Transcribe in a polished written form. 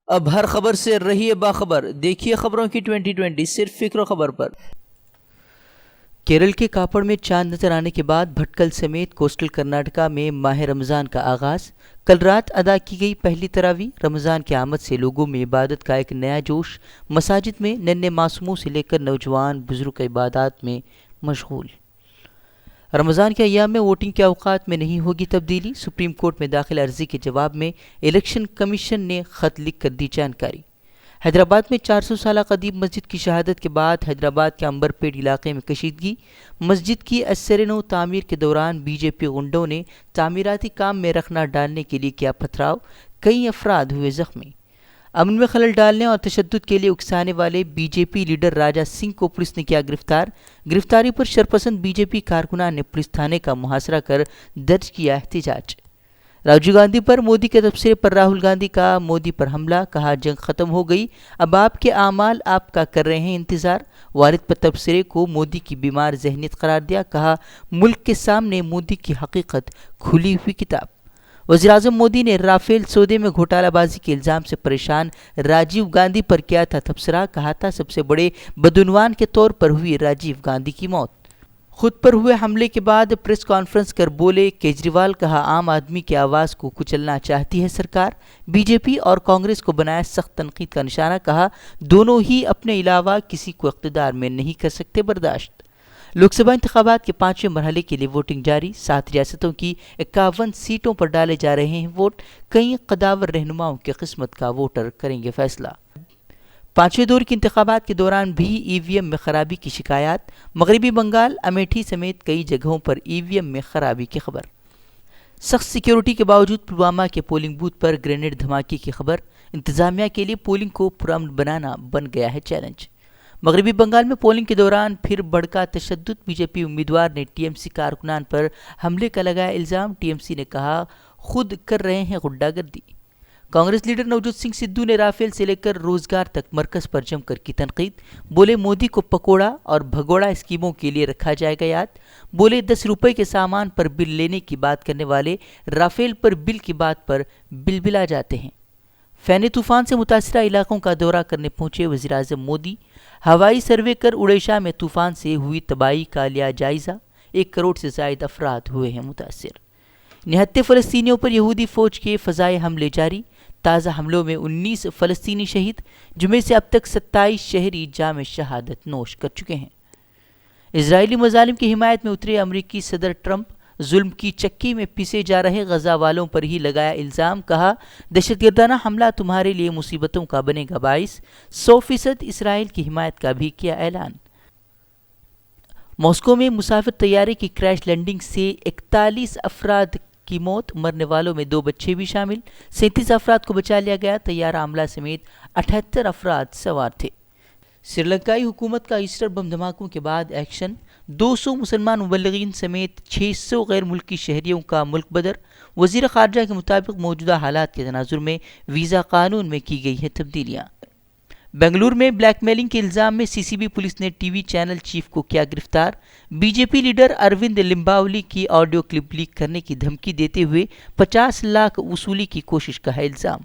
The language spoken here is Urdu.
اب ہر خبر سے رہیے باخبر، دیکھیے خبروں کی 2020 صرف فکر و خبر پر۔ کیرل کے کاپڑ میں چاند نظر آنے کے بعد بھٹکل سمیت کوسٹل کرناٹکا میں ماہ رمضان کا آغاز۔ کل رات ادا کی گئی پہلی تراویح۔ رمضان کی آمد سے لوگوں میں عبادت کا ایک نیا جوش۔ مساجد میں ننھے معصوموں سے لے کر نوجوان بزرگ عبادات میں مشغول۔ رمضان کے ایام میں ووٹنگ کے اوقات میں نہیں ہوگی تبدیلی۔ سپریم کورٹ میں داخل عرضی کے جواب میں الیکشن کمیشن نے خط لکھ کر دی جانکاری۔ حیدرآباد میں 400 سالہ قدیم مسجد کی شہادت کے بعد حیدرآباد کے امبرپیٹ علاقے میں کشیدگی۔ مسجد کی اثر نو تعمیر کے دوران بی جے پی غنڈوں نے تعمیراتی کام میں رخنہ ڈالنے کے لیے کیا پتھراؤ، کئی افراد ہوئے زخمی۔ امن میں خلل ڈالنے اور تشدد کے لیے اکسانے والے be J P leader Raja Singh کو پولیس نے کیا گرفتار۔ گرفتاری پر شرپسند بی جے پی کارکنان نے پولیس تھانے کا محاصرہ کر درج کیا احتجاج۔ راجیو گاندھی پر مودی کے تبصرے پر راہل گاندھی کا مودی پر حملہ، کہا جنگ ختم ہو گئی، اب آپ کے اعمال آپ کا کر رہے ہیں انتظار۔ والد پر تبصرے کو مودی کی بیمار ذہنیت قرار دیا، کہا ملک کے سامنے مودی کی حقیقت کھلی ہوئی کتاب۔ وزیراعظم مودی نے رافیل سودے میں گھوٹالہ بازی کے الزام سے پریشان راجیو گاندھی پر کیا تھا تبصرہ، کہا تھا سب سے بڑے بدعنوان کے طور پر ہوئی راجیو گاندھی کی موت۔ خود پر ہوئے حملے کے بعد پریس کانفرنس کر بولے کیجریوال، کہا عام آدمی کی آواز کو کچلنا چاہتی ہے سرکار۔ بی جے پی اور کانگریس کو بنایا سخت تنقید کا نشانہ، کہا دونوں ہی اپنے علاوہ کسی کو اقتدار میں نہیں کر سکتے برداشت۔ لوک سبھا انتخابات کے 5ویں مرحلے کے لیے ووٹنگ جاری۔ 7 ریاستوں کی 51 سیٹوں پر ڈالے جا رہے ہیں ووٹ۔ کئی قداور رہنماؤں کی قسمت کا ووٹر کریں گے فیصلہ۔ 5ویں دور کے انتخابات کے دوران بھی ای وی ایم میں خرابی کی شکایات۔ مغربی بنگال، امیٹھی سمیت کئی جگہوں پر ای وی ایم میں خرابی کی خبر۔ سخت سیکیورٹی کے باوجود پلوامہ کے پولنگ بوتھ پر گرینیڈ دھماکے کی خبر۔ انتظامیہ کے لیے پولنگ کو پرامن بنانا بن گیا ہے چیلنج۔ مغربی بنگال میں پولنگ کے دوران پھر بھڑکا تشدد۔ بی جے پی امیدوار نے ٹی ایم سی کارکنان پر حملے کا لگایا الزام۔ ٹی ایم سی نے کہا خود کر رہے ہیں غنڈہ گردی۔ کانگریس لیڈر نوجوت سنگھ سدھو نے رافیل سے لے کر روزگار تک مرکز پر جم کر کی تنقید۔ بولے مودی کو پکوڑا اور بھگوڑا اسکیموں کے لیے رکھا جائے گا یاد۔ بولے 10 روپے کے سامان پر بل لینے کی بات کرنے والے رافیل پر بل کی بات پر بلبلا جاتے ہیں۔ فینی طوفان سے متاثرہ علاقوں کا دورہ کرنے پہنچے وزیراعظم مودی۔ ہوائی سروے کر اڑیشہ میں طوفان سے ہوئی تباہی کا لیا جائزہ۔ 1 کروڑ سے زائد افراد ہوئے ہیں متاثر۔ نہتے فلسطینیوں پر یہودی فوج کے فضائی حملے جاری۔ تازہ حملوں میں 19 فلسطینی شہید، جن سے اب تک 27 شہری جام شہادت نوش کر چکے ہیں۔ اسرائیلی مظالم کی حمایت میں اترے امریکی صدر ٹرمپ۔ ظلم کی چکی میں پیسے جا رہے غزہ والوں پر ہی لگایا الزام، کہا دہشت گردانہ حملہ تمہارے لیے مصیبتوں کا بنے گا باعث۔ 100% اسرائیل کی حمایت کا بھی کیا اعلان۔ ماسکو میں مسافر طیارے کی کریش لینڈنگ سے 41 افراد کی موت، مرنے والوں میں 2 بچے بھی شامل۔ 37 افراد کو بچا لیا گیا، طیارہ عملہ سمیت 78 افراد سوار تھے۔ سری لنکائی حکومت کا ایسٹر بم دھماکوں کے بعد ایکشن۔ 200 مسلمان مبلغین سمیت 600 غیر ملکی شہریوں کا ملک بدر۔ وزیر خارجہ کے مطابق موجودہ حالات کے تناظر میں ویزا قانون میں کی گئی ہیں تبدیلیاں۔ بنگلور میں بلیک میلنگ کے الزام میں سی سی بی پولیس نے ٹی وی چینل چیف کو کیا گرفتار۔ B J P leader Arvind Limbavali کی آڈیو کلپ لیک کرنے کی دھمکی دیتے ہوئے 50 لاکھ وصولی کی کوشش کا ہے الزام۔